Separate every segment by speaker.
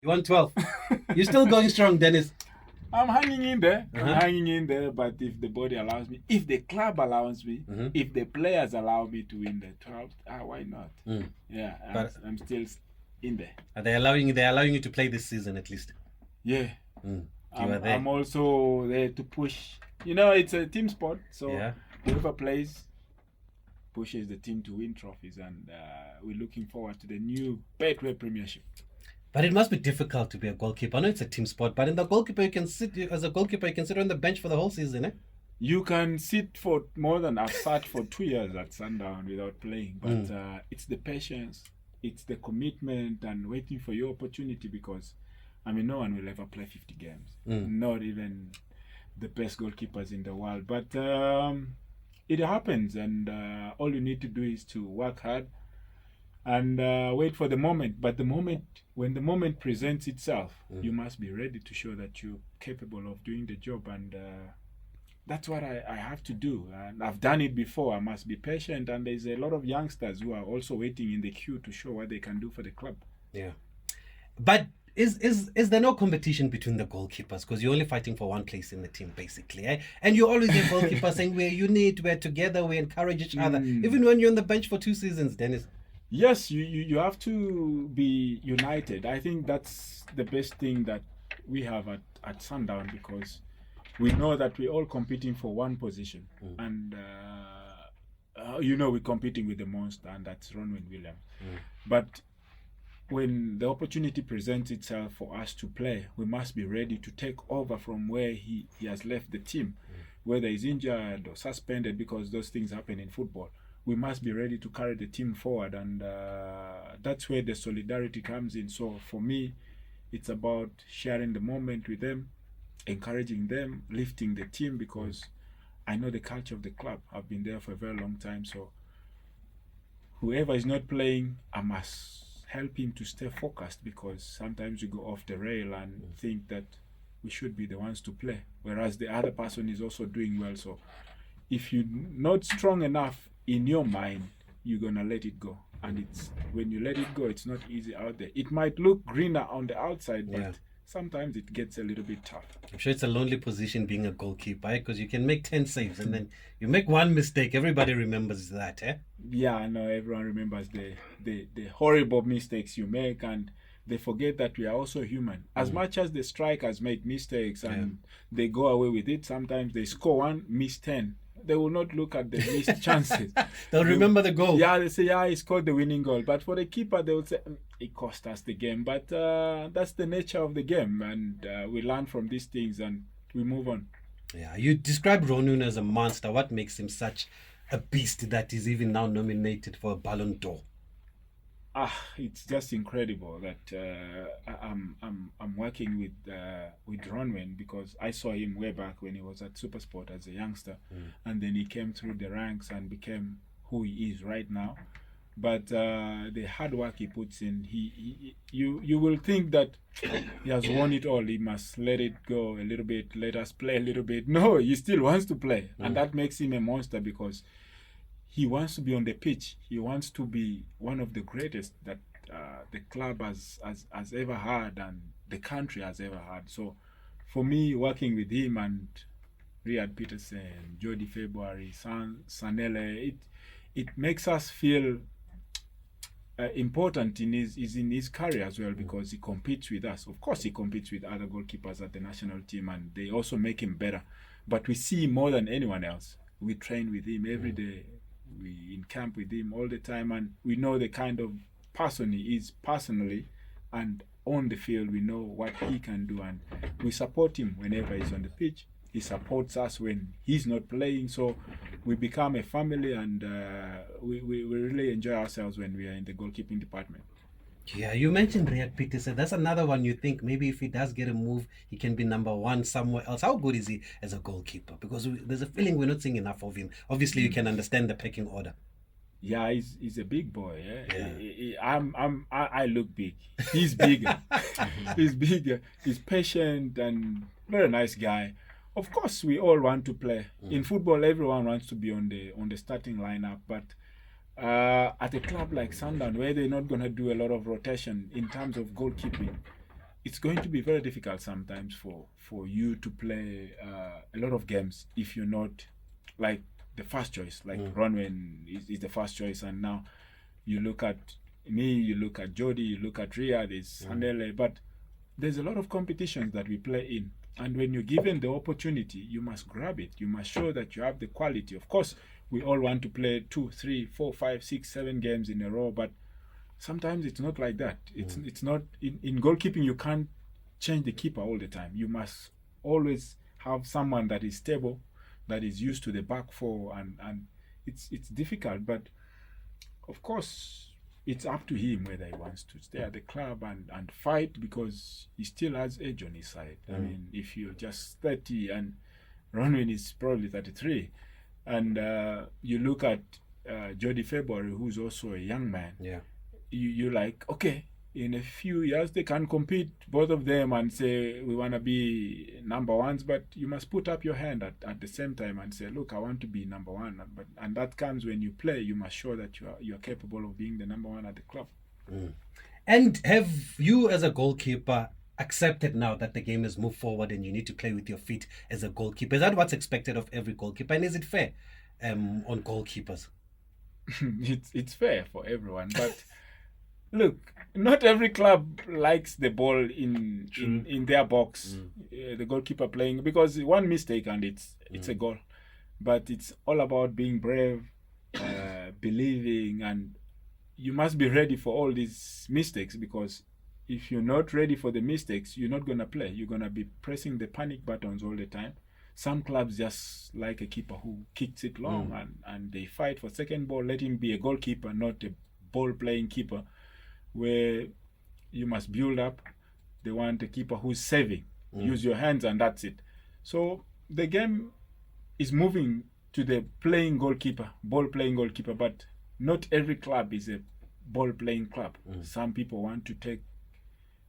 Speaker 1: You want 12. You're still going strong, Dennis.
Speaker 2: I'm hanging in there. I'm hanging in there, but if the body allows me, if the club allows me, if the players allow me to win the 12th, why not? Yeah, I'm still in there.
Speaker 1: Are they allowing you to play this season at least?
Speaker 2: Yeah. I'm also there to push. You know, it's a team sport, so whoever plays pushes the team to win trophies, and we're looking forward to the new Betway Premiership.
Speaker 1: But it must be difficult to be a goalkeeper. I know it's a team sport, but in the goalkeeper, you can sit on the bench for the whole season, eh?
Speaker 2: You can sit for more than I've sat for 2 years at Sundown without playing. But it's the patience, it's the commitment, and waiting for your opportunity, because I mean, no one will ever play 50 games. Not even the best goalkeepers in the world. But it happens, and all you need to do is to work hard and wait for the moment. But when the moment presents itself, you must be ready to show that you're capable of doing the job. And that's what I have to do. And I've done it before. I must be patient. And there's a lot of youngsters who are also waiting in the queue to show what they can do for the club.
Speaker 1: Yeah. But is there no competition between the goalkeepers? Because you're only fighting for one place in the team, basically. Eh? And you always hear goalkeepers saying, we're unit, we're together, we encourage each other. Even when you're on the bench for 2 seasons, Dennis.
Speaker 2: Yes, you have to be united. I think that's the best thing that we have at Sundown, because we know that we're all competing for one position. And, we're competing with the monster, and that's Ronwen Williams. But when the opportunity presents itself for us to play, we must be ready to take over from where he has left the team, whether he's injured or suspended, because those things happen in football. We must be ready to carry the team forward, and that's where the solidarity comes in. So for me, it's about sharing the moment with them, encouraging them, lifting the team, because I know the culture of the club. I've been there for a very long time. So whoever is not playing, I must help him to stay focused, because sometimes you go off the rail and think that we should be the ones to play, whereas the other person is also doing well. So if you're not strong enough in your mind, you're gonna let it go. And it's when you let it go, it's not easy out there. It might look greener on the outside, but sometimes it gets a little bit tough.
Speaker 1: I'm sure it's a lonely position being a goalkeeper, because you can make 10 saves and then you make one mistake. Everybody remembers that, eh?
Speaker 2: Yeah, I know. Everyone remembers the horrible mistakes you make, and they forget that we are also human. As much as the strikers make mistakes and they go away with it, sometimes they score one, miss 10. They will not look at the missed chances.
Speaker 1: They'll remember the goal.
Speaker 2: Yeah, they say, he scored the winning goal. But for the keeper, they will say, it cost us the game. But that's the nature of the game. And we learn from these things and we move on.
Speaker 1: Yeah, you described Ronwen as a monster. What makes him such a beast that is even now nominated for a Ballon d'Or?
Speaker 2: It's just incredible that I'm working with Ronwen, because I saw him way back when he was at Supersport as a youngster, and then he came through the ranks and became who he is right now. But the hard work he puts in, you will think that he has won it all. He must let it go a little bit, let us play a little bit. No, he still wants to play, and that makes him a monster, because he wants to be on the pitch. He wants to be one of the greatest that the club has ever had, and the country has ever had. So for me, working with him and Riyad Peterson, Jody February, Sanele, it makes us feel important in his career as well, because he competes with us. Of course, he competes with other goalkeepers at the national team, and they also make him better. But we see him more than anyone else. We train with him every day. We in camp with him all the time, and we know the kind of person he is personally, and on the field we know what he can do, and we support him whenever he's on the pitch. He supports us when he's not playing, so we become a family, and we really enjoy ourselves when we are in the goalkeeping department.
Speaker 1: Yeah, you mentioned Riyad Peterson. That's another one you think maybe if he does get a move, he can be number one somewhere else. How good is he as a goalkeeper? Because there's a feeling we're not seeing enough of him. Obviously, you can understand the pecking order.
Speaker 2: Yeah, he's a big boy. I look big. He's bigger. He's bigger. He's patient and very nice guy. Of course, we all want to play. In football, everyone wants to be on the starting lineup, but at a club like Sundown, where they're not going to do a lot of rotation in terms of goalkeeping, it's going to be very difficult sometimes for you to play a lot of games if you're not like the first choice. Like Ronwen is the first choice, and now you look at me, you look at Jody, you look at Riyadh, there's Handele, but there's a lot of competitions that we play in. And when you're given the opportunity, you must grab it. You must show that you have the quality. Of course, we all want to play 2, 3, 4, 5, 6, 7 games in a row, but sometimes it's not like that. It's not in goalkeeping. You can't change the keeper all the time. You must always have someone that is stable, that is used to the back four, and it's difficult. But of course, it's up to him whether he wants to stay at the club and fight, because he still has age on his side. I mean, if you're just 30 and Ronwen is probably 33, and you look at Jody February, who's also a young man, you're like, okay, in a few years they can compete, both of them, and say we want to be number ones, but you must put up your hand at the same time and say, look, I want to be number one. And that comes when you play. You must show that you are capable of being the number one at the club.
Speaker 1: And have you, as a goalkeeper, accepted now that the game has moved forward and you need to play with your feet as a goalkeeper? Is that what's expected of every goalkeeper, and is it fair on goalkeepers?
Speaker 2: It's fair for everyone, but look, not every club likes the ball in their box, the goalkeeper playing, because one mistake and it's a goal. But it's all about being brave, believing, and you must be ready for all these mistakes, because if you're not ready for the mistakes, you're not going to play. You're going to be pressing the panic buttons all the time. Some clubs just like a keeper who kicks it long and they fight for second ball. Let him be a goalkeeper, not a ball-playing keeper, where you must build up. They want a keeper who's saving. Use your hands and that's it. So the game is moving to the playing goalkeeper, ball-playing goalkeeper, but not every club is a ball-playing club. Some people want to take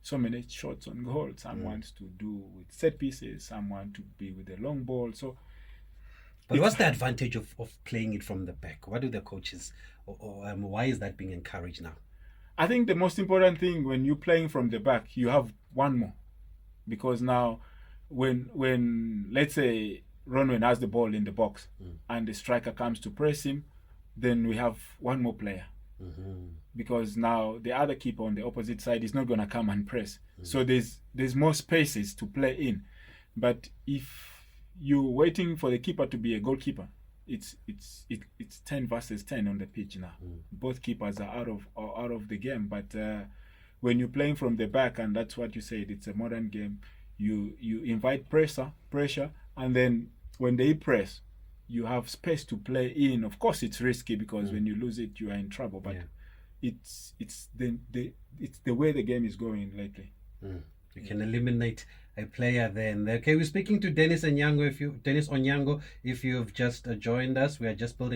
Speaker 2: so many shots on goal. Some wants to do with set pieces. Some want to be with a long ball. So,
Speaker 1: but what's the advantage of playing it from the back? What do the coaches, or why is that being encouraged now?
Speaker 2: I think the most important thing when you're playing from the back, you have one more, because now, when let's say Ronwen has the ball in the box and the striker comes to press him, then we have one more player, because now the other keeper on the opposite side is not going to come and press. So there's more spaces to play in. But if you're waiting for the keeper to be a goalkeeper, it's 10 versus 10 on the pitch now. Both keepers are out of the game. But when you're playing from the back, and that's what you said, it's a modern game. You invite pressure, and then when they press, you have space to play in. Of course, it's risky, because when you lose it, you are in trouble. But it's the way the game is going lately.
Speaker 1: You can eliminate a player then. Okay, we're speaking to Dennis Onyango. If you've just joined us, we are just building